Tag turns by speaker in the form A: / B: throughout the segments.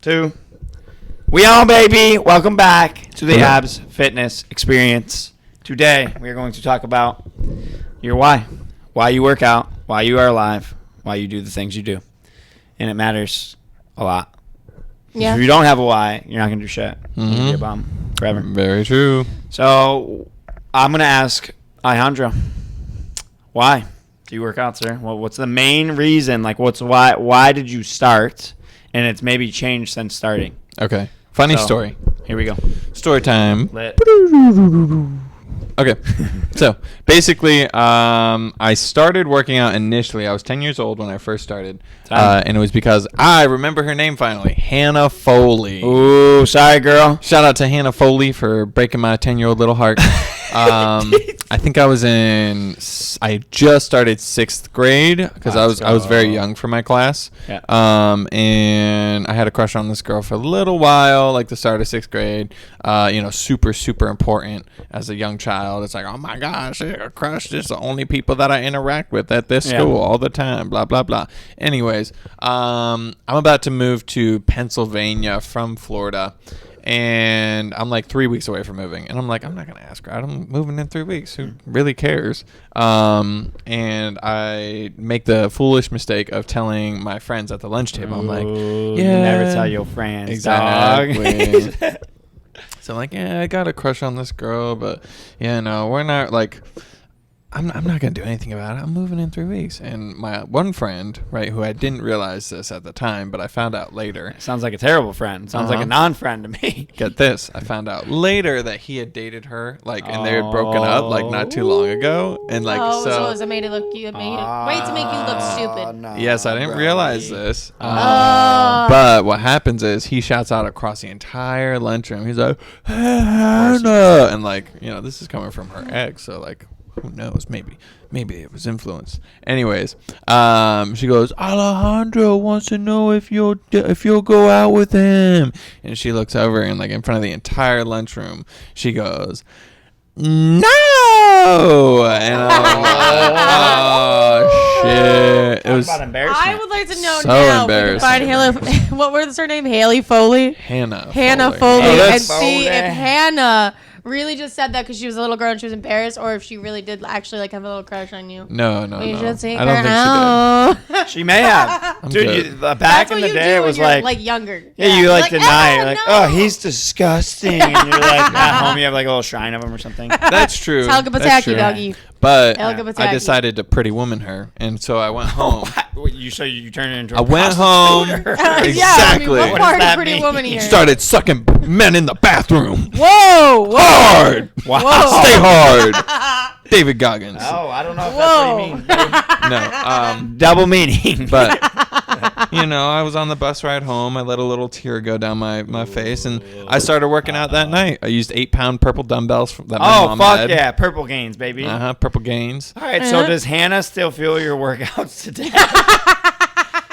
A: 2. We on, baby. Welcome back to the Abs Fitness Experience. Today, we are going to talk about your why. Why you work out, why you are alive, why you do the things you do. And it matters a lot.
B: Yeah.
A: If you don't have a why, you're not going to do shit. You're going to be a bum forever.
C: Very true.
A: So, I'm going to ask Alejandro, why do you work out, sir? Well, what's the main reason? Like, why did you start? And it's maybe changed since starting.
C: Okay. Funny story.
A: Here we go.
C: Story time.
A: Lit.
C: Okay. So basically, I started working out initially. I was 10 years old when I first started. And it was because I remember her name finally, Hannah Foley.
A: Ooh, sorry, girl.
C: Shout out to Hannah Foley for breaking my 10-year-old little heart. I think I just started 6th grade because I was very young for my class.
A: Yeah.
C: And I had a crush on this girl for a little while, like the start of 6th grade. Super, super important as a young child. It's like, oh my gosh, a crush is the only people that I interact with at this school all the time, blah, blah, blah. Anyways, I'm about to move to Pennsylvania from Florida. And I'm like 3 weeks away from moving. And I'm like, I'm not going to ask her out. I'm moving in 3 weeks. Who really cares? And I make the foolish mistake of telling my friends at the lunch table. I'm like, yeah.
A: Never tell your friends,
C: exactly.
A: dog.
C: So I'm like, yeah, I got a crush on this girl. But, yeah, no, we're not like... I'm not going to do anything about it. I'm moving in 3 weeks. And my one friend, right, who I didn't realize this at the time, but I found out later.
A: Sounds like a terrible friend. Sounds like a non-friend to me.
C: Get this. I found out later that he had dated her, and they had broken up, not too long ago. And,
B: so it made it look you. Wait to make you look stupid.
A: No,
C: yes, I didn't realize this. But what happens is he shouts out across the entire lunchroom. He's like, hey, Hannah. And, this is coming from her ex, so, who knows? Maybe it was influence. Anyways, she goes, Alejandro wants to know if you'll go out with him. And she looks over and in front of the entire lunchroom, she goes, no. And I'm like, oh shit! It was
A: about embarrassment.
B: I would like to know
C: so
B: now.
C: embarrassing.
B: What was her name? Haley Foley.
C: Hannah
B: Foley, and
A: Foley.
B: see if Hannah really just said that because she was a little girl and she was embarrassed, or if she really did actually have a little crush on you.
C: No.
B: You should take
C: I don't
B: her
C: think she did.
B: out.
A: She may have. Dude, back in the day, it was
B: like younger.
A: Yeah, you deny it. You're like,
B: no.
A: oh, he's disgusting. And you're like, at home, you have a little shrine of him or something.
C: That's true.
B: Helga
C: That's true.
B: Pataki, doggy.
C: But
B: Helga
C: I
B: Pataki.
C: decided to pretty woman her, and so I went home.
A: You turned it into a
C: I went home.
A: prostitute?
C: Exactly.
B: What
A: What
B: part
A: does that
B: of Pretty
A: mean?
B: Woman here?
C: Started sucking men in the bathroom.
B: Whoa!
C: Hard.
A: Wow.
B: Whoa.
C: Stay hard. David Goggins.
A: Oh, I don't know if
B: Whoa.
A: that's what you mean.
C: No.
A: Double meaning.
C: But I was on the bus ride home. I let a little tear go down my face, and I started working out that night. I used 8-pound purple dumbbells that my mom had.
A: Yeah, purple gains, baby.
C: Purple gains.
A: All right, so does Hannah still feel your workouts today?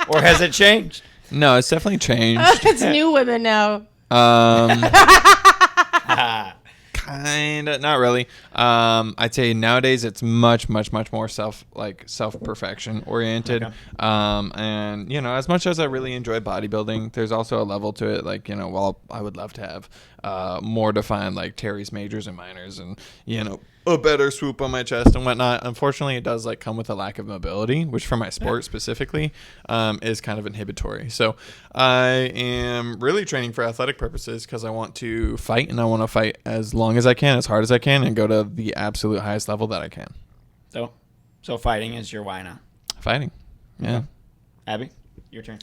A: Or has it changed?
C: No, it's definitely changed.
B: It's new women now.
C: Kinda, not really. I'd say nowadays it's much more self-perfection oriented.
A: Okay.
C: And as much as I really enjoy bodybuilding, there's also a level to it. While I would love to have more defined teres majors and minors, and a better swoop on my chest and whatnot. Unfortunately, it does come with a lack of mobility, which for my sport specifically is kind of inhibitory. So I am really training for athletic purposes because I want to fight, and I want to fight as long as I can, as hard as I can, and go to the absolute highest level that I can.
A: So fighting is your why now.
C: Fighting. Yeah.
A: Okay. Abby, your turn.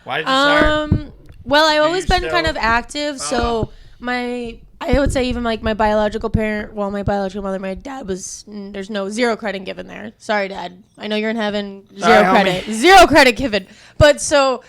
A: Why did you start?
B: Well, I've always been
A: still-
B: kind of active, so I would say even my biological parent, my biological mother, my dad there's zero credit given there. Sorry, Dad. I know you're in heaven. Zero credit. Zero credit given. But so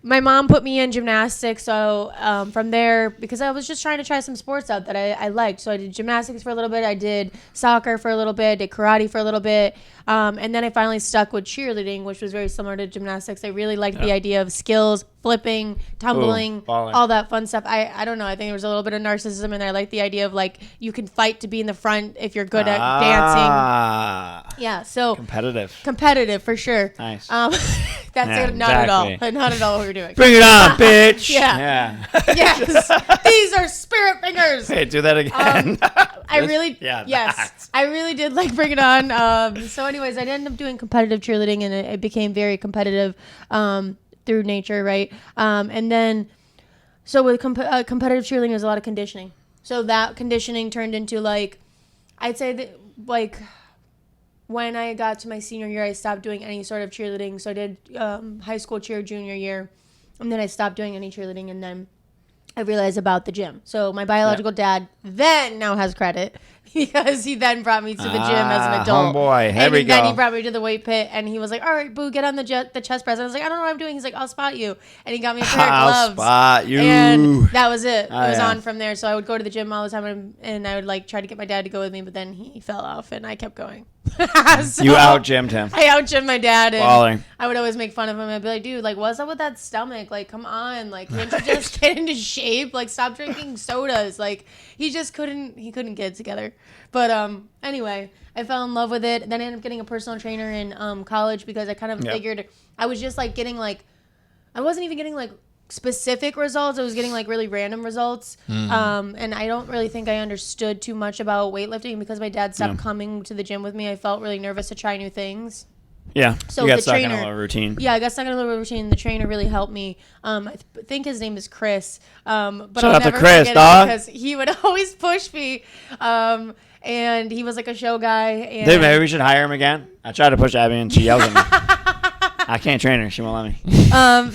B: my mom put me in gymnastics. So from there, because I was just trying to try some sports out that I liked. So I did gymnastics for a little bit. I did soccer for a little bit. Did karate for a little bit. And then I finally stuck with cheerleading, which was very similar to gymnastics. I really liked the idea of skills, flipping, tumbling,
A: baller.
B: all that fun stuff. I don't know. I think there was a little bit of narcissism in there. I like the idea of like you can fight to be in the front if you're good at dancing. Yeah, so competitive for sure.
A: Nice.
B: That's it. Not at all. Not at all what we're doing.
A: Bring it on, bitch.
B: Yeah. Yes. These are spirit fingers.
A: Hey, do that again.
B: I really did like Bring It On. So anyways, I ended up doing competitive cheerleading, and it became very competitive through nature, right? And then, so with competitive cheerleading, there's a lot of conditioning. So that conditioning turned into like, I'd say that like when I got to my senior year, I stopped doing any sort of cheerleading. So I did high school cheer junior year, and then I stopped doing any cheerleading, and then I realized about the gym. So my biological dad then now has credit because he then brought me to the gym as an adult.
A: Homeboy, here we go.
B: Then he brought me to the weight pit, and he was like, "All right, boo, get on the chest press." And I was like, "I don't know what I'm doing." He's like, "I'll spot you," and he got me a pair of gloves.
A: I'll spot you.
B: And that was it.
A: Oh,
B: it was
A: yeah.
B: on from there. So I would go to the gym all the time, and I would like try to get my dad to go with me, but then he fell off, and I kept going. So
A: You out-gymmed him.
B: I out-gymmed my dad, and
A: Baller.
B: I would always make fun of him. I'd be like, "Dude, like, what's up with that stomach? Like, come on, like, can't you just get into shape? Like, stop drinking sodas." Like, he just couldn't get it together. But anyway, I fell in love with it. Then I ended up getting a personal trainer in college because I kind of figured I was just like getting like, I wasn't even getting like specific results. I was getting like really random results. And I don't really think I understood too much about weightlifting because my dad stopped coming to the gym with me. I felt really nervous to try new things.
A: Yeah.
B: So
A: you got
B: the
A: stuck in
B: trainer-
A: a little routine.
B: Yeah, I got stuck in a little routine. The trainer really helped me. I think his name is Chris. But
A: Shout
B: I'll
A: out to
B: never
A: Chris,
B: forget it
A: dog.
B: because he would always push me. And he was like a show guy. And
A: Dude, maybe we should hire him again. I tried to push Abby and she yells at me. I can't train her. She won't let me.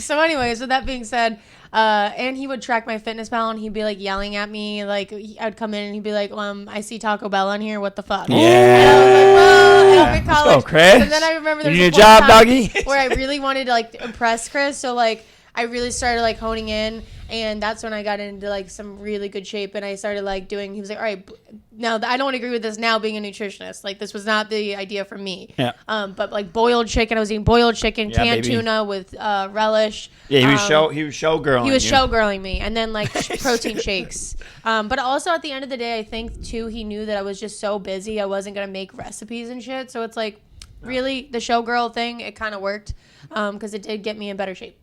B: So anyways, with that being said, and he would track my fitness pal and he'd be like yelling at me. Like I'd come in and he'd be like, I see Taco Bell on here. What the fuck?
A: Yeah.
B: And I was like, well, I'm in
A: Let's
B: college.
A: go, Chris.
B: And then I remember there
A: You
B: was
A: need a
B: one
A: job,
B: time
A: doggy?
B: where I really wanted to like impress Chris. So like I really started like honing in, and that's when I got into like some really good shape. And I started like doing. He was like, all right, now I don't agree with this now being a nutritionist. Like this was not the idea for me.
A: Yeah.
B: But like boiled chicken, I was eating boiled chicken,
A: Yeah,
B: canned
A: baby.
B: tuna with relish.
A: Yeah, he was showgirling.
B: He was
A: you.
B: showgirling me, and then like protein shakes. But also at the end of the day, I think too he knew that I was just so busy, I wasn't gonna make recipes and shit. So it's like, really, the showgirl thing, it kind of worked, because it did get me in better shape.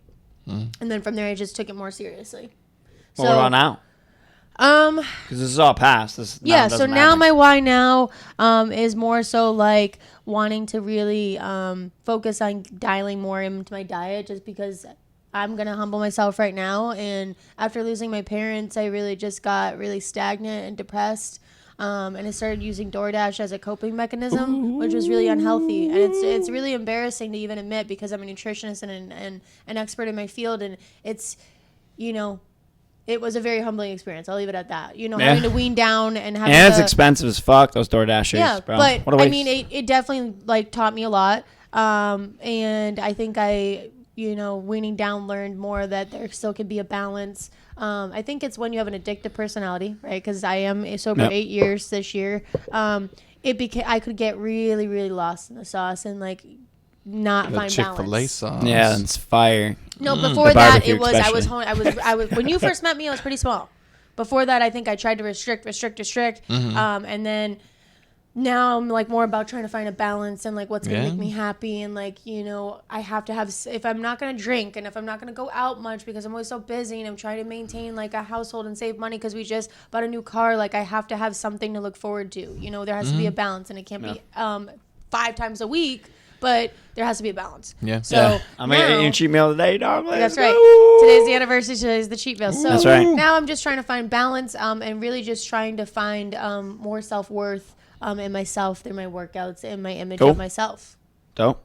B: And then from there, I just took it more seriously.
A: Well, what about now? Because this is all past. This
B: Yeah,
A: doesn't
B: so now
A: matter.
B: my why now is more so like wanting to really focus on dialing more into my diet, just because I'm going to humble myself right now. And after losing my parents, I really just got really stagnant and depressed. And I started using DoorDash as a coping mechanism, which was really unhealthy. And it's really embarrassing to even admit because I'm a nutritionist and an expert in my field. And it's, it was a very humbling experience. I'll leave it at that.
A: Yeah.
B: Having to wean down and having
A: And it's
B: to,
A: expensive as fuck, those DoorDashers,
B: yeah,
A: bro.
B: but
A: What a waste.
B: I mean, it definitely like taught me a lot. And I think I, weaning down, learned more that there still can be a balance. I think it's when you have an addictive personality, right? Because I am sober 8 years this year. I could get really, really lost in the sauce and like not
C: The
B: find
C: Chick-fil-A
B: balance.
C: sauce.
A: Yeah, it's fire.
B: No, before
A: The
B: that
A: barbecue
B: it was I was
A: especially.
B: I was when you first met me I was pretty small. Before that I think I tried to restrict, and then now I'm like more about trying to find a balance and like what's gonna make me happy, and like I have to have, if I'm not gonna drink and if I'm not gonna go out much because I'm always so busy and I'm trying to maintain like a household and save money because we just bought a new car, like I have to have something to look forward to. There has to be a balance, and it can't be 5 times a week. But there has to be a balance.
C: Yeah.
B: So
A: I'm going to eat a cheat meal today, dog.
B: that's
A: Let's
B: right.
A: go.
B: Today's the anniversary. Today's the cheat meal. So
A: That's right.
B: now I'm just trying to find balance and really just trying to find more self-worth in myself through my workouts and my image
A: Cool.
B: of myself.
A: Dope.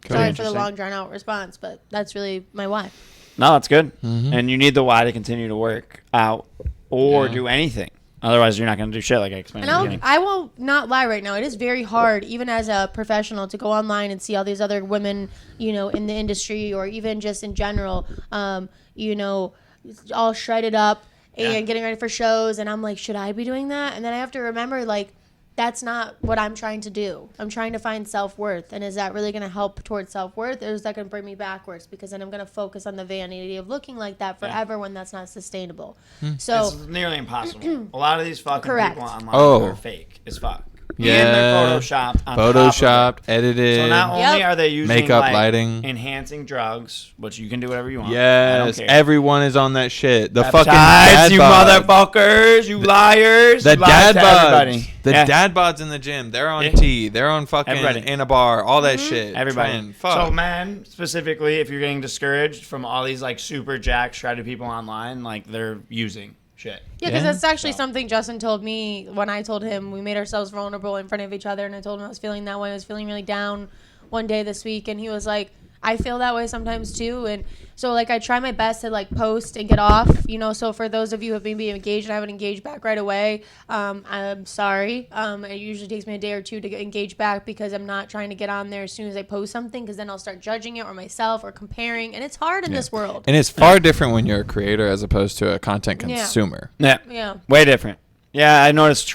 B: Sorry for the
A: Interesting.
B: long, drawn-out response, but that's really my why.
A: No, that's good. And you need the why to continue to work out or do anything. Otherwise, you're not going to do shit like I explained
B: And
A: at the beginning.
B: I won't not lie right now. It is very hard, even as a professional, to go online and see all these other women, in the industry or even just in general, all shredded up and getting ready for shows. And I'm like, should I be doing that? And then I have to remember, like, that's not what I'm trying to do. I'm trying to find self-worth. And is that really going to help towards self-worth, or is that going to bring me backwards? Because then I'm going to focus on the vanity of looking like that forever when that's not sustainable. So
A: It's nearly impossible. A lot of these fucking
B: Correct.
A: people online
C: Oh.
A: are fake as fuck.
C: Yeah.
A: And they're photoshopped on top of
C: Photoshopped,
A: it.
C: edited.
A: So not only
B: Yep.
A: are they using
C: Makeup,
A: like,
C: lighting.
A: enhancing drugs, which you can do whatever you want. I don't
C: Yes,
A: care.
C: everyone is on that shit. The fucking
A: Peptides,
C: dad
A: you
C: bod.
A: motherfuckers, you liars.
C: The
A: you lied
C: dad
A: to
C: bods.
A: everybody.
C: The
A: Yeah.
C: dad bods in the gym. They're on
A: Yeah.
C: T. They're on fucking
A: Everybody.
C: in a bar. All that shit.
A: Everybody.
C: Trend. Fuck.
A: So men, specifically, if you're getting discouraged from all these like super jacked, shredded people online, like they're using shit.
B: yeah, because
C: Yeah.
B: that's actually something Justin told me when I told him we made ourselves vulnerable in front of each other, and I told him I was feeling that way. I was feeling really down one day this week, and he was like, I feel that way sometimes too. And so like I try my best to like post and get off, you know. So for those of you who have maybe engaged and I haven't engaged back right away, I'm sorry. It usually takes me a day or two to get engaged back because I'm not trying to get on there as soon as I post something, because then I'll start judging it or myself or comparing, and it's hard in this world.
C: And it's far different when you're a creator as opposed to a content
B: Yeah.
C: consumer.
A: Yeah.
B: Yeah.
A: Way different. Yeah, I noticed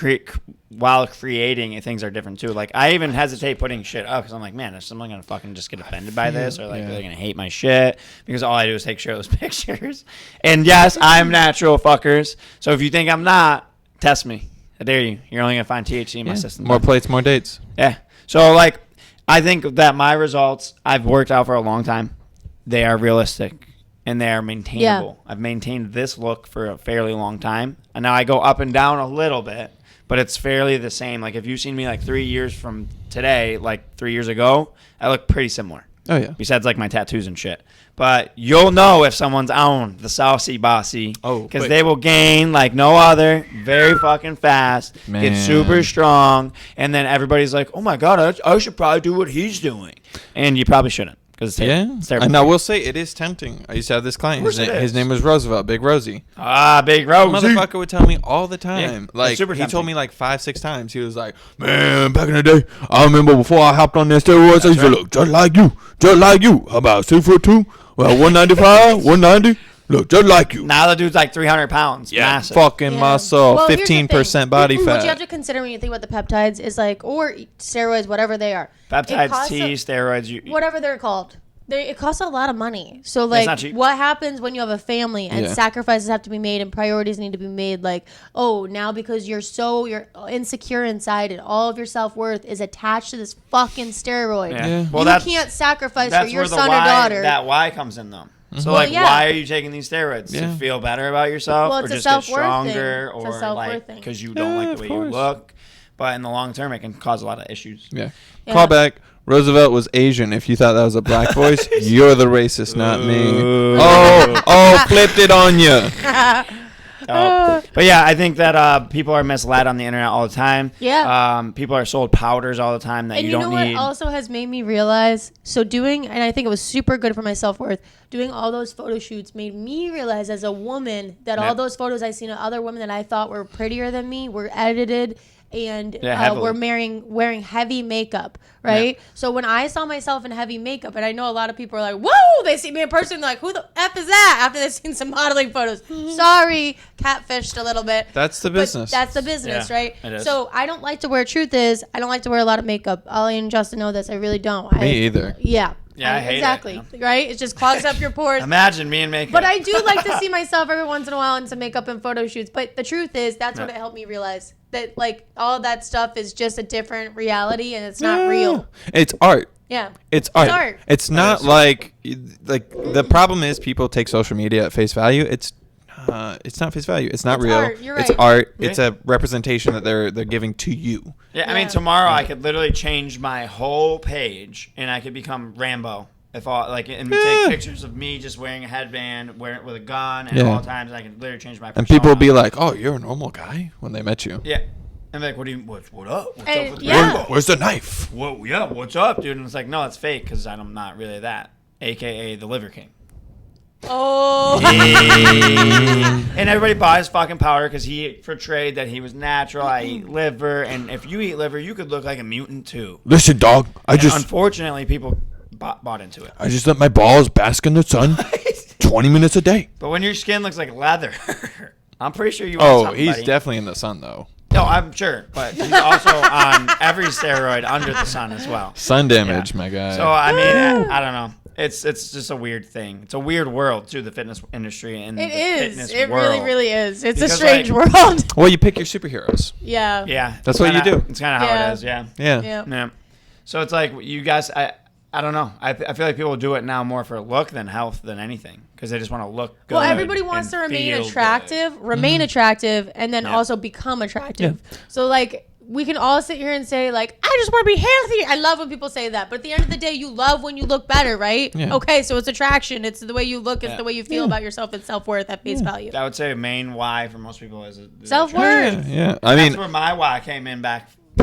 A: while creating, things are different too. Like, I even hesitate putting shit up because I'm like, man, is someone going to fucking just get offended by this? Or, like,
C: Yeah.
A: they're going to hate my shit? Because all I do is take shirtless pictures. And, yes, I'm natural, fuckers. So if you think I'm not, test me. I dare you. You're only going to find THC in my
C: Yeah.
A: system.
C: More plates, more dates.
A: Yeah. So, like, I think that my results, I've worked out for a long time. They are realistic and they are maintainable. I've maintained this look for a fairly long time. And now I go up and down a little bit, but it's fairly the same. Like, if you've seen me, like, 3 years from today, like, 3 years ago, I look pretty similar.
C: Oh yeah.
A: Besides, like, my tattoos and shit. But you'll know if someone's on the saucy bossy.
C: Oh,
A: because
C: quick.
A: they will gain like no other, very fucking fast, get
C: Man.
A: super strong, and then everybody's like, oh my God, I should probably do what he's doing. And you probably shouldn't. Because
C: Yeah.
A: it's terrible.
C: And I will say it is tempting. I used to have this client.
A: Of course it
C: His
A: is.
C: name was Roosevelt, Big Rosie.
A: Big Rose.
C: Motherfucker would tell me all the time.
A: Yeah,
C: Like
A: it's super
C: he told
A: tempting.
C: me like 5-6 times. He was like, "Man, back in the day, I remember before I hopped on that steroids, I used to look just like you, just like you. How about 6'2"? Well, 195, 190. Look just like you.
A: Now the dude's like 300 pounds. Massive.
C: Fucking
B: Yeah.
C: muscle,
B: Well, here's the
C: 15%
B: thing.
C: body
B: What you have
C: fat.
B: to consider when you think about the peptides is like, or steroids, whatever they are. It
A: Peptides,
B: costs
A: T, steroids.
B: whatever they're called. It costs a lot of money. So
A: not
B: like,
A: cheap.
B: what happens when you have a family and
C: Yeah.
B: sacrifices have to be made and priorities need to be made? Like, oh, now because you're insecure inside and all of your self-worth is attached to this fucking steroid.
A: Yeah.
C: Yeah.
A: Well,
B: you
A: that's
B: can't sacrifice for
A: that's
B: your
A: where the
B: son
A: why,
B: or daughter.
A: that why comes in them. So
B: Well,
A: like,
B: yeah.
A: why are you taking these steroids
C: Yeah.
A: to feel better about yourself,
B: Well,
A: or
B: it's a
A: just get
B: self-worth
A: stronger,
B: thing. It's a
A: or
B: self-worth
A: like
B: thing.
A: because you don't
C: Yeah,
A: like
C: of
A: the way you
C: course.
A: look? But in the long term, it can cause a lot of issues.
C: Yeah.
B: Yeah.
C: Call back. Roosevelt was Asian. If you thought that was a black voice, you're the racist, not me.
A: Ooh.
C: Oh, flipped it on you.
A: But yeah, I think that people are misled on the internet all the time.
B: Yeah.
A: People are sold powders all the time that
B: And
A: you
B: you
A: don't
B: know
A: need.
B: what also has made me realize? So doing, and I think it was super good for my self-worth, doing all those photo shoots made me realize as a woman that all
A: Yep.
B: those photos I seen of other women that I thought were prettier than me were edited and
A: heavily.
B: were wearing heavy makeup, right? So when I saw myself in heavy makeup, and I know a lot of people are like, whoa, they see me in person, like, who the F is that? After they've seen some modeling photos. Sorry, catfished a little bit.
C: That's the
B: But
C: business.
B: that's the business,
A: Yeah,
B: right?
A: it is.
B: So I don't like to wear. Truth is, I don't like to wear a lot of makeup. Ollie and Justin know this. I really don't.
C: Me either.
B: Yeah.
A: Yeah, I hate it,
B: exactly.
A: you
B: Right? It just clogs up your pores.
A: Imagine me and makeup.
B: But I do like to see myself every once in a while in some makeup and photo shoots. But the truth is, that's what it helped me realize that like all that stuff is just a different reality and it's not real.
C: It's art.
B: Yeah.
C: It's art.
B: art.
C: It's not like the problem is people take social media at face value. It's not face value. It's not
B: It's
C: real.
B: art. You're
C: It's
B: right.
C: art. It's a representation that they're giving to you.
A: Yeah, I mean,
B: Yeah.
A: tomorrow I could literally change my whole page and I could become Rambo. If all like and take pictures of me just wearing a headband, wearing it with a gun at
C: Yeah.
A: all times, and I can literally change my.
C: And people will be
A: persona.
C: like, "Oh, you're a normal guy," when they met you.
A: yeah, and like, what do you, what up? What's
B: And-
A: up with
B: yeah.
A: Rambo?
C: Where's the knife?
A: What, yeah, what's up, dude? And it's like, no, it's fake because I'm not really that, aka the Liver King.
B: Oh.
A: And everybody buys fucking powder because he portrayed that he was natural. I eat liver, and if you eat liver, you could look like a mutant too.
C: Listen, dog.
A: Unfortunately, people bought into it.
C: I just let my balls bask in the sun 20 minutes a day.
A: But when your skin looks like leather, I'm pretty sure you.
C: Oh,
A: want
C: he's
A: somebody.
C: definitely in the sun though.
A: No, I'm sure, but he's also on every steroid under the sun as well.
C: Sun damage,
A: Yeah.
C: my guy.
A: So I mean, I don't know. It's just a weird thing. It's a weird world too, the fitness industry and
B: It
A: the
B: is.
A: fitness
B: It
A: world.
B: really, really is. It's
A: Because,
B: a strange
A: like-
B: world.
C: well, you pick your superheroes.
B: Yeah.
A: Yeah,
C: That's what you do.
A: It's kind of how
B: Yeah.
A: it is. Yeah.
C: Yeah.
B: Yeah.
A: Yeah. So it's like you guys. I don't know. I feel like people do it now more for look than health than anything because they just want to look good.
B: Well, everybody wants to
A: and
B: remain
A: feel
B: attractive, attractive, and then
A: Yeah.
B: also become attractive. So like we can all sit here and say like, I just want to be healthy. I love when people say that, but at the end of the day, you love when you look better, right?
C: Yeah.
B: Okay, so it's attraction. It's the way you look. It's
A: Yeah.
B: the way you feel about yourself. It's self-worth at face value.
A: Good. I would say main why for most people is
B: Self-worth.
C: Yeah. I
A: That's
C: mean,
A: where my why came in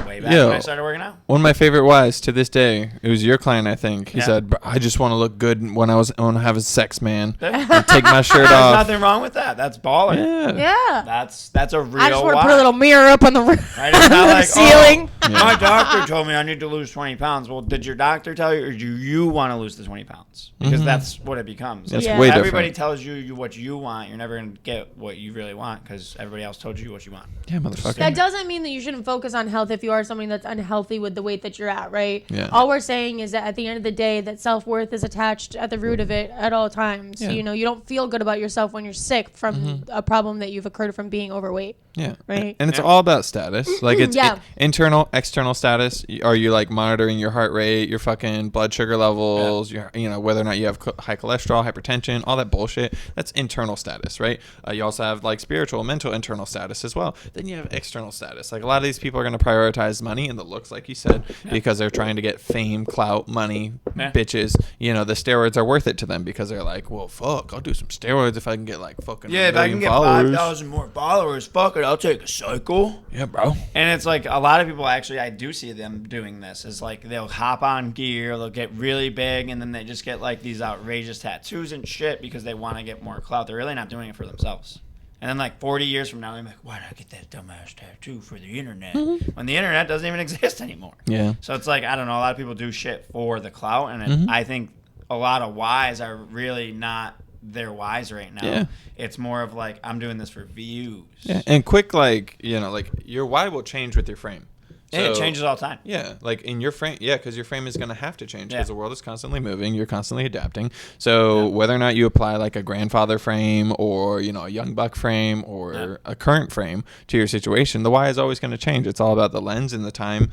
A: way back
C: Yeah.
A: when I started working out.
C: one of my favorite whys to this day, it was your client, I think. He
A: Yeah.
C: said, I just want to look good when I want to have a sex, man.
A: There's
C: And take my shirt off.
A: nothing wrong with that. That's baller.
C: Yeah.
B: Yeah.
A: That's a real
B: I just want to
A: why.
B: put a little mirror up on the roof,
A: Right? It's not like,
B: ceiling.
A: oh, my doctor told me I need to lose 20 pounds. Well, did your doctor tell you, or do you want to lose the 20 pounds? Because that's what it becomes.
C: That's
B: Yeah.
C: way
A: Everybody
C: different.
A: tells you what you want. You're never going to get what you really want because everybody else told you what you want.
C: Yeah, motherfucker.
B: That doesn't mean that you shouldn't focus on health if you are something that's unhealthy with the weight that you're at, right?
C: Yeah.
B: All we're saying is that at the end of the day, that self-worth is attached at the root of it at all times.
C: Yeah.
B: You know, you don't feel good about yourself when you're sick from a problem that you've occurred from being overweight.
C: Yeah.
B: Right.
C: And it's
A: Yeah.
C: all about status. Like it's
B: Yeah.
C: internal, external status. Are you like monitoring your heart rate, your fucking blood sugar levels, your, whether or not you have high cholesterol, hypertension, all that bullshit. That's internal status, right? You also have like spiritual, mental, internal status as well. Then you have external status. Like a lot of these people are going to prioritize money and the looks, like you said, because they're trying to get fame, clout, money,
A: Yeah.
C: bitches. The steroids are worth it to them because they're like, well, fuck, I'll do some steroids if I can get like fucking
A: Yeah,
C: a
A: if I
C: million
A: can get
C: followers.
A: 5,000 more followers, fuck it, I'll take a cycle.
C: Yeah, bro.
A: And it's like a lot of people actually, I do see them doing this. Is like they'll hop on gear, they'll get really big, and then they just get like these outrageous tattoos and shit because they want to get more clout. They're really not doing it for themselves. And then like 40 years from now, they're like, why did I get that dumbass tattoo for the internet? When the internet doesn't even exist anymore.
C: Yeah.
A: So it's like, I don't know, a lot of people do shit for the clout, and I think a lot of whys are really not their whys right now.
C: Yeah.
A: It's more of like, I'm doing this for views.
C: Yeah, and quick, like your why will change with your frame.
A: It changes all the time.
C: Yeah, like in your frame, because your frame is going to have to change because
A: Yeah.
C: the world is constantly moving. You're constantly adapting. So whether or not you apply like a grandfather frame or a young buck frame or a current frame to your situation, the why is always going to change. It's all about the lens and the time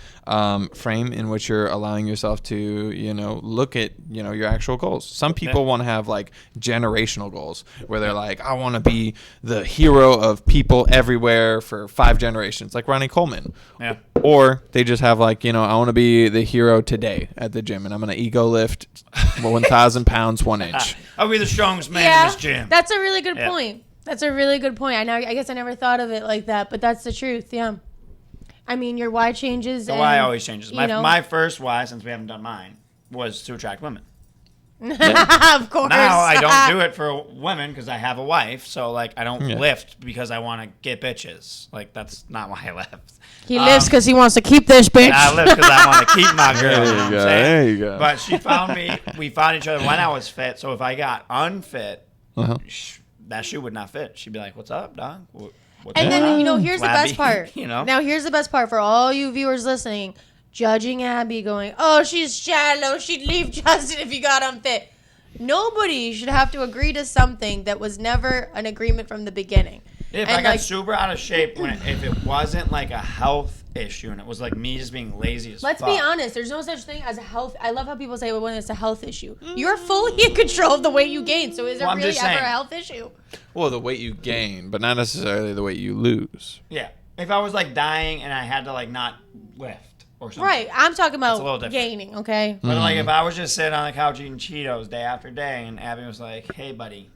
C: frame in which you're allowing yourself to look at your actual goals. Some people want to have like generational goals where they're like, I want to be the hero of people everywhere for 5 generations, like Ronnie Coleman.
A: Yeah.
C: Or they just have like, I want to be the hero today at the gym and I'm going to ego lift 1,000 pounds, 1 inch.
A: I'll be the strongest man in this gym.
B: That's a really good
A: Yeah.
B: point. That's a really good point. I guess I never thought of it like that, but that's the truth. Yeah. I mean, your why changes.
A: The
B: and,
A: why always changes.
B: you know.
A: My first why, since we haven't done mine, was to attract women.
B: Of course.
A: Now I don't do it for women because I have a wife. So like I don't
C: Yeah.
A: lift because I want to get bitches. Like that's not why I lift.
B: He lives because he wants to keep this bitch.
A: I lift because I want to keep my girl.
C: There
A: you
C: you
A: know what
C: go,
A: I'm saying?
C: there you go.
A: But she found me. We found each other when I was fit. So if I got unfit,
C: Uh-huh.
A: that shoe would not fit. She'd be like, "What's up, dog?" What's
B: And
A: up?
B: then, here's the best
A: Flabby,
B: part. Now, here's the best part for all you viewers listening. Judging Abby going, oh, she's shallow. She'd leave Justin if he got unfit. Nobody should have to agree to something that was never an agreement from the beginning.
A: If
B: And,
A: I got
B: like,
A: super out of shape, if it wasn't like a health issue and it was like me just being lazy as
B: Let's
A: fuck.
B: be honest. There's no such thing as a health. I love how people say when it's a health issue. You're fully in control of the weight you gain. So is it
A: Well, I'm
B: really
A: just
B: ever
A: saying.
B: a health issue?
C: Well, the weight you gain, but not necessarily the weight you lose.
A: Yeah. If I was like dying and I had to like not lift or something.
B: Right. I'm talking
A: a little
B: about
A: different.
B: gaining, okay?
A: But like if I was just sitting on the couch eating Cheetos day after day and Abby was like, "Hey buddy,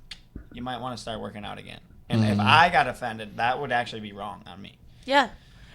A: you might want to start working out again." And if I got offended, that would actually be wrong on me.
B: Yeah.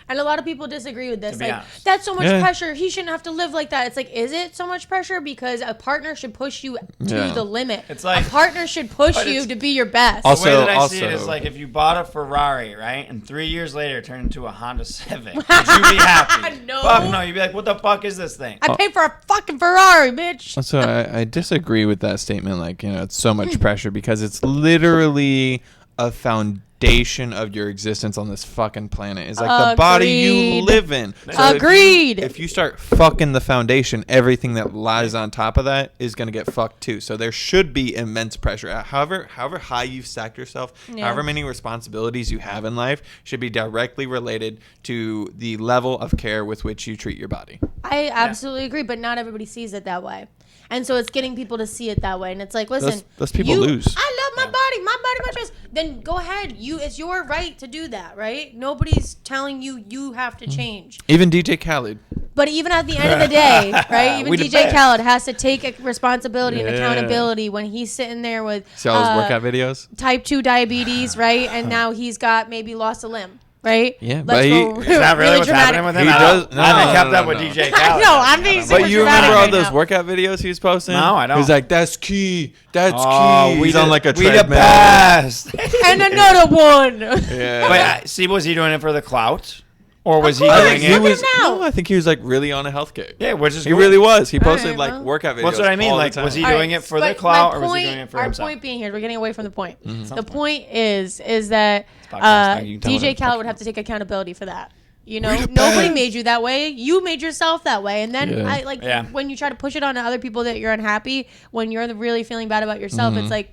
B: And a lot of people disagree with this.
A: To be
B: Like,
A: honest.
B: that's so much
C: Yeah.
B: pressure. He shouldn't have to live like that. It's like, is it so much pressure? Because a partner should push you to
C: Yeah.
B: the limit.
A: It's like-
B: a partner should push
A: But
B: you
A: it's-
B: to be your best.
A: The way that I
C: Also-
A: see it is like if you bought a Ferrari, right, and 3 years later it turned into a Honda Civic, would you be happy?
B: No.
A: Fuck no. You'd be like, "What the fuck is this thing?"
B: I paid for a fucking Ferrari, bitch.
C: So I disagree with that statement. Like, it's so much pressure because it's literally a foundation foundation of your existence on this fucking planet. Is like the body you
B: Agreed.
C: live in. So
B: Agreed.
C: If you start fucking the foundation, everything that lies on top of that is gonna get fucked too. So there should be immense pressure. However high you've stacked yourself,
B: Yeah.
C: however many responsibilities you have in life, should be directly related to the level of care with which you treat your body.
B: I absolutely agree, but not everybody sees it that way. And so it's getting people to see it that way. And it's like, listen,
C: Those people lose.
B: I love my body, my choice. Then go ahead. It's your right to do that, right? Nobody's telling you have to change.
C: Even DJ Khaled.
B: But even at the end of the day, right? Even
A: We the
B: DJ
A: best.
B: Khaled has to take a responsibility and
C: Yeah.
B: accountability when he's sitting there with
C: See all those workout videos?
B: type 2 diabetes, right? And now he's got maybe lost a limb, right?
C: Yeah,
B: Let's
C: but
B: go
A: Is that really what's
B: dramatic.
A: happening with him?
C: He
A: I
C: does-
A: don't- I haven't
C: no,
A: kept
C: no,
A: up with
C: no.
A: DJ Khaled.
B: No, I'm being super
C: But you
B: dramatic
C: remember all
B: right
C: those
B: now.
C: workout videos he was posting?
A: No, I don't.
C: He's like, that's key. That's
A: Oh,
C: key.
A: we
C: He's on
A: the-
C: like a
A: we the
C: treadmill.
A: best.
B: And another one.
C: Yeah.
A: But see, was he doing it for the clout, or was he
B: course.
A: doing
C: I think he
A: it?
B: Look
C: was.
B: at him now.
C: No, I think he was like really on a health kick.
A: Yeah, which is
C: He
A: cool.
C: really was. He posted
B: right,
C: like
B: well.
C: workout videos.
A: What's what I mean?
C: all the
A: Like, was he
C: time.
A: doing it for the
B: but
A: clout,
B: my
A: or was he
B: point-
A: doing it for
B: our
A: himself?
B: point being here, we're getting away from the point.
C: Mm-hmm.
B: The point is that
A: podcast, you can tell what
B: DJ
A: it's
B: Khaled would have to take accountability for that. You know,
C: We the
B: nobody
C: best.
B: made you that way. You made yourself that way, and then
C: Yeah.
A: Yeah.
B: when you try to push it on to other people that you're unhappy, when you're really feeling bad about yourself,
C: Mm-hmm.
B: it's like,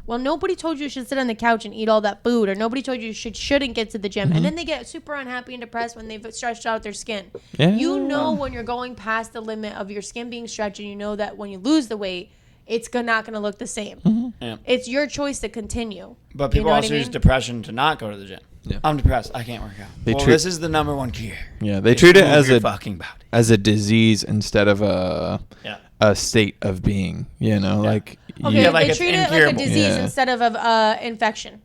B: well, nobody told you should sit on the couch and eat all that food, or nobody told you shouldn't get to the gym,
C: Mm-hmm.
B: and then they get super unhappy and depressed when they've stretched out their skin.
C: Yeah.
B: You know when you're going past the limit of your skin being stretched, and you know that when you lose the weight, it's not going to look the same.
C: Mm-hmm.
A: Yeah.
B: It's your choice to continue.
A: But people
B: You know what
A: also
B: I
A: use
B: mean?
A: depression to not go to the gym.
C: Yeah.
A: I'm depressed. I can't work out.
C: They
A: Well,
C: treat-
A: this is the number one cure.
C: Yeah, they treat it
A: Move
C: as
A: your
C: a
A: fucking body.
C: as a disease instead of
A: Yeah.
C: a state of being. You know, like
B: Okay,
A: Yeah, like
B: they
A: it's
B: treat it like a
A: incurable.
B: disease
C: Yeah.
B: instead of infection.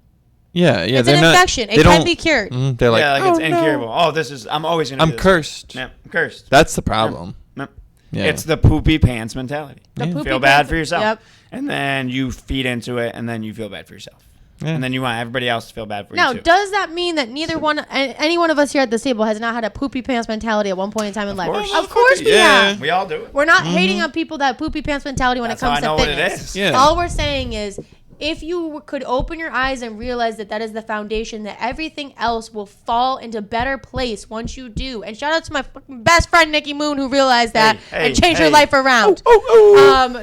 C: yeah.
B: It's
C: they're
B: an
C: not-
B: infection. It
C: they
B: can't
C: don't-
B: be cured.
C: They're like,
A: Yeah, like it's
C: "Oh, no,
A: incurable. Oh, this is. I'm always gonna.
C: I'm
A: do this.
C: cursed.
A: Yeah, I'm cursed.
C: That's the problem.
A: Yeah.
C: Yeah.
A: It's the poopy pants mentality.
B: The
C: Yeah.
B: poopy
A: Feel bad
B: pants-
A: for yourself,
B: Yep.
A: and then you feed into it, and then you feel bad for yourself,
C: Yeah.
A: and then you want everybody else to feel bad for
B: Now,
A: you too.
B: does that mean that any one of us here at this table has not had a poopy pants mentality at one point in time in life?
A: course.
B: Of course we
C: Yeah.
B: have.
A: We all do it.
B: We're not hating on people that have poopy pants mentality when
A: That's
B: it comes
A: how I know
B: to
A: what it
B: fitness.
A: is.
C: Yeah.
B: All we're saying is, if you could open your eyes and realize that is the foundation, that everything else will fall into better place once you do. And shout out to my fucking best friend Nikki Moon, who realized that
A: Hey,
B: and changed
A: hey.
B: her life around.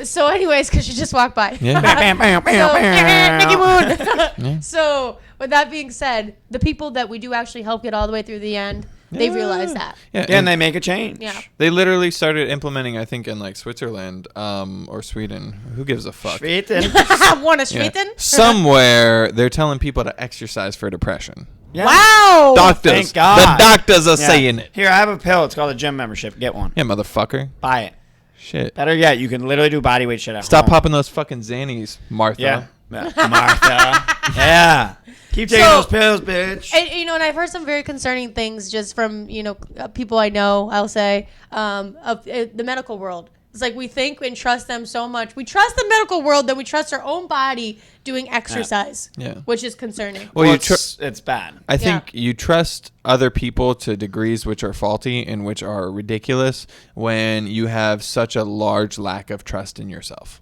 B: So anyways, because she just walked by.
C: Yeah.
A: Bam, bam, bam,
B: So,
A: bam.
B: Nikki Moon. So, with that being said, the people that we do actually help get all the way through the end, they realize that.
C: Yeah,
A: Yeah, and they make a change.
B: Yeah.
C: they literally started implementing, I think, in like Switzerland or Sweden. Who gives a fuck?
A: Sweden.
B: Want to
C: Yeah.
B: straighten?
C: Somewhere they're telling people to exercise for depression.
A: Yeah.
B: Wow.
C: Doctors,
A: Thank God.
C: the doctors are
A: Yeah.
C: saying it.
A: Here, I have a pill. It's called a gym membership. Get one.
C: Yeah, motherfucker.
A: Buy it.
C: Shit.
A: Better yet, you can literally do body weight shit at
C: Stop
A: home.
C: popping those fucking Xannies, Martha.
A: Yeah. Martha. Yeah. Keep taking
B: So-
A: those pills, bitch.
B: And, and I've heard some very concerning things just from, people I know, I'll say, of the medical world. It's like we think and trust them so much. We trust the medical world, then we trust our own body doing exercise,
C: Yeah.
B: which is concerning.
C: Well, you
A: it's bad.
C: I think you trust other people to degrees which are faulty and which are ridiculous when you have such a large lack of trust in yourself.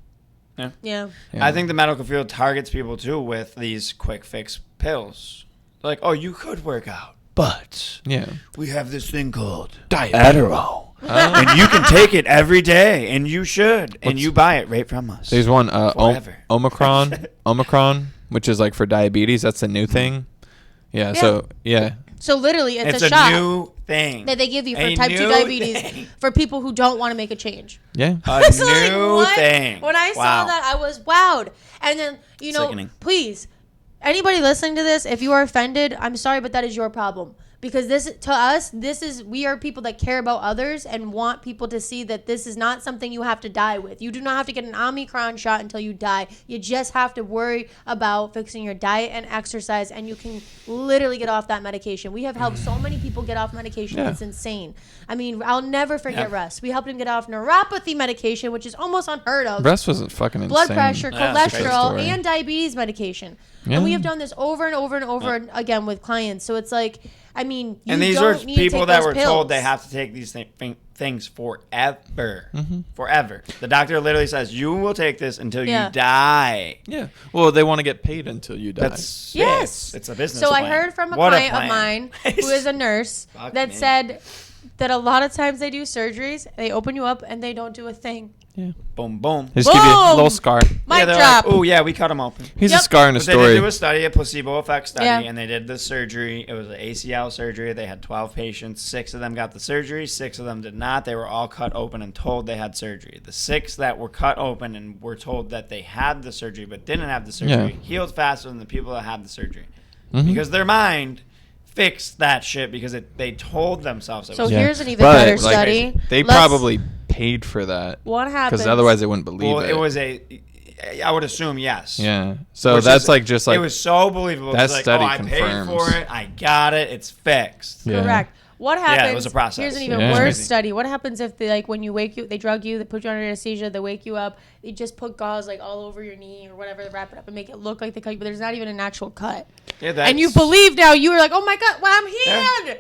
B: Yeah.
C: Yeah.
A: I think the medical field targets people too with these quick fix pills. Like, oh, you could work out, but
C: Yeah.
A: we have this thing called
C: Diet.
A: Adderall. And you can take it every day, and you should. And you buy it right from us.
C: There's one
A: Forever.
C: Omicron, which is like for diabetes. That's a new thing. Yeah. So yeah.
B: So literally, it's
A: It's
B: a
A: a
B: shot
A: new thing.
B: that they give you for
A: A
B: type 2
A: new
B: diabetes
A: thing.
B: for people who don't want to make a change.
C: Yeah.
A: A
B: So, like,
A: new
B: what?
A: thing.
B: When I
A: Wow.
B: saw that, I was wowed. And then,
A: Sickening.
B: please, anybody listening to this, if you are offended, I'm sorry, but that is your problem. Because we are people that care about others and want people to see that this is not something you have to die with. You do not have to get an Omicron shot until you die. You just have to worry about fixing your diet and exercise, and you can literally get off that medication. We have helped so many people get off medication.
C: Yeah.
B: It's insane. I mean, I'll never forget
A: Yeah.
B: Russ. We helped him get off neuropathy medication, which is almost unheard of.
C: Russ wasn't fucking
B: Blood
C: insane.
B: pressure,
A: Yeah, it's a great
B: cholesterol,
C: story.
B: and diabetes medication.
C: Yeah.
B: And we have done this over and over and over again with clients. So it's like, I mean, you
A: And these
B: don't
A: are
B: need to
A: people
B: take
A: that
B: those
A: were
B: pills.
A: told they have to take these things forever.
C: Mm-hmm.
A: Forever. The doctor literally says, you will take this until
B: Yeah.
A: you die.
C: Yeah. Well, they want to get paid until you die.
A: That's
B: Yes.
A: It's a business
B: So
A: plan.
B: I heard from a
A: What
B: client of
A: plan.
B: mine who is a nurse
A: Fuck
B: that
A: me.
B: said that a lot of times they do surgeries, they open you up and they don't do a thing.
C: Yeah.
A: Boom, boom.
C: They just give you a
B: Boom!
C: little scar.
B: Mic
A: they're
B: drop.
A: like, oh, yeah, we cut him open.
C: He's
B: Yep.
C: a scar in a
A: But they did
C: story.
A: do a study, a placebo effect study,
B: Yeah.
A: and they did the surgery. It was an ACL surgery. They had 12 patients. 6 of them got the surgery. 6 of them did not. They were all cut open and told they had surgery. The 6 that were cut open and were told that they had the surgery but didn't have the surgery
C: Yeah.
A: healed faster than the people that had the surgery.
C: Mhm.
A: Because their mind fixed that shit because they told themselves it
B: So
A: was.
C: Yeah.
B: here's an even
C: But,
B: better
C: like,
B: study.
C: They
B: Let's-
C: probably paid for that
B: What happens?
C: because otherwise they wouldn't believe
A: Well,
C: it.
A: it was I would assume yes.
C: Yeah. So
A: Which
C: that's
A: is-
C: like just like
A: it was so believable.
C: that
A: It's like,
C: study
A: oh, I paid
C: confirms.
A: for it. I got it. It's fixed.
C: Yeah.
B: Correct. What happens?
A: it was a process.
B: Here's an even
C: Yeah.
B: worse
A: Crazy.
B: study. What happens if they when you wake you, they drug you, they put you under anesthesia, they wake you up, they just put gauze all over your knee or whatever, they wrap it up and make it look like they cut you, but there's not even an actual cut.
A: Yeah, that's,
B: And you believe now, you were like, oh my god, well, I'm
A: Yeah.
B: healed.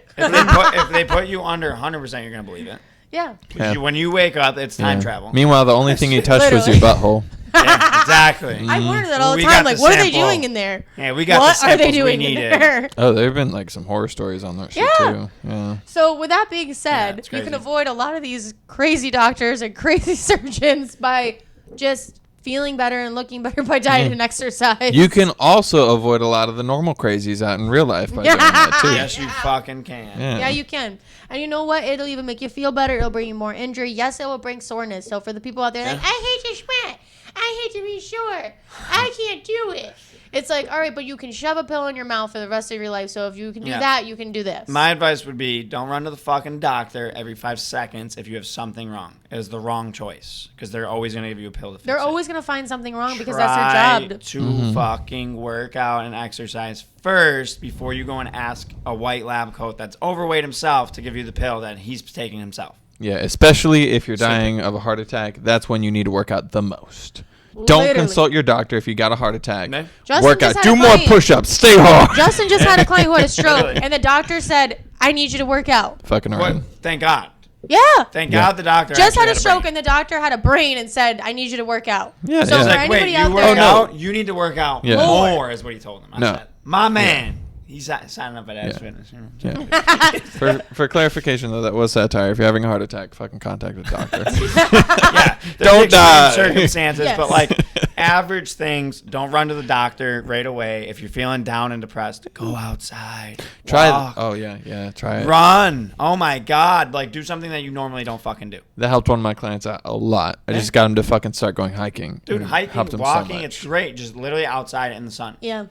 A: if they put you under 100%, you're gonna believe it.
B: Yeah.
C: Yeah.
A: When you wake up, it's time
C: Yeah.
A: travel.
C: Meanwhile, the only thing you touched was your
B: Literally.
C: butthole.
A: Yeah, exactly.
B: I wonder that all the
A: We
B: time.
A: got
B: Like,
A: the
B: what are they
A: sample.
B: doing in there?
A: Yeah, we got
B: What
A: the
B: are they
A: samples we
B: doing in
A: needed.
B: there?
C: Oh, there have been like some horror stories on that shit
B: Yeah.
C: too. Yeah.
B: So with that being said,
A: it's
B: you can
A: crazy.
B: avoid a lot of these crazy doctors and crazy surgeons by just feeling better and looking better by diet and exercise.
C: You can also avoid a lot of the normal crazies out in real life by doing that too.
A: Yes, you fucking can.
C: Yeah.
B: Yeah, you can. And you know what? It'll even make you feel better. It'll bring you more injury. Yes, it will bring soreness. So for the people out there like, I hate to sweat. I hate to be sure. I can't do it. It's like, all right, but you can shove a pill in your mouth for the rest of your life. So if you can do
A: Yeah.
B: that, you can do this.
A: My advice would be don't run to the fucking doctor every 5 seconds if you have something wrong. It is the wrong choice because they're always going to give you a pill to fix
B: They're
A: it.
B: always going to find something wrong because
A: Try
B: that's their job.
A: to fucking work out and exercise first before you go and ask a white lab coat that's overweight himself to give you the pill that he's taking himself.
C: Yeah, especially if you're dying of a heart attack, that's when you need to work out the most. Don't
B: Literally.
C: consult your doctor if you got a heart attack.
A: No.
B: Justin
C: Work
B: just
C: out.
B: had
C: Do
B: a
C: more
B: client.
C: push-ups. Stay hard.
B: Justin just had a client who had a stroke,
A: Really?
B: and the doctor said, I need you to work out.
C: Fucking
A: But
C: around.
A: thank God.
B: Yeah.
A: Thank
C: Yeah.
A: God the doctor
B: Just
A: actually
B: had a stroke,
A: brain.
B: and the doctor had a brain and said, I need you to work out.
C: Yeah,
B: So
C: yeah.
B: for
C: He's
A: Like, wait,
B: anybody
A: you
B: out
A: work
B: there,
C: Oh, no.
A: out? You need to work out
C: Yeah.
A: more, is what he told him. I
C: No.
A: said, my man. He's signing up at Edge Fitness. You know?
C: Yeah. For clarification, though, that was satire. If you're having a heart attack, fucking contact a doctor.
A: Yeah, there's
C: Don't
A: extreme
C: die.
A: circumstances,
B: Yes.
A: but like average things, don't run to the doctor right away. If you're feeling down and depressed, go outside.
C: Try.
A: Walk,
C: Oh yeah. Try it.
A: run. Oh my God! Like do something that you normally don't fucking do.
C: That helped one of my clients out a lot. I just got him to fucking start going hiking.
A: Dude,
C: and
A: hiking,
C: helped him so
A: walking,
C: much.
A: it's great. Just literally outside in the sun,
B: Yeah.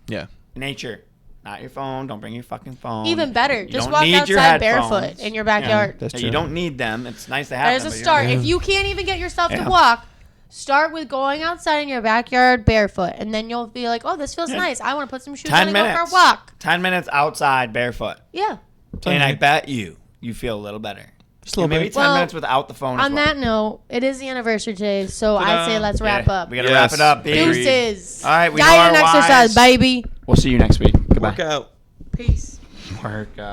C: Yeah.
A: nature. Not your phone. Don't bring your fucking phone.
B: Even better,
A: You
B: just
A: don't
B: walk
A: need your
B: outside
A: headphones.
B: barefoot in your backyard.
C: That's
A: Yeah,
C: true.
A: you don't need them. It's nice to have
B: There's
A: them.
B: a
A: but you
B: start.
A: don't-
B: If you can't even get yourself
A: Yeah.
B: to walk, start with going outside in your backyard barefoot, and then you'll be like, "Oh, this feels
A: Yeah.
B: nice. I want to put some shoes
A: 10
B: on and go
A: minutes.
B: for a walk."
A: 10 minutes outside barefoot.
B: Yeah.
A: And I bet you feel a little better.
C: Just a little
A: Maybe
C: bit.
A: 10
B: Well,
A: minutes without the phone. as
B: On
A: well.
B: that note, it is the anniversary today, so I say let's wrap
A: Yeah,
B: up.
A: We gotta
C: Yes.
A: wrap it up, baby.
B: Deuces.
A: All right, we know
B: Diet
A: our
B: and exercise,
A: whys.
B: baby.
A: We'll see you next week. Goodbye.
C: Work out.
B: Peace.
A: Work out.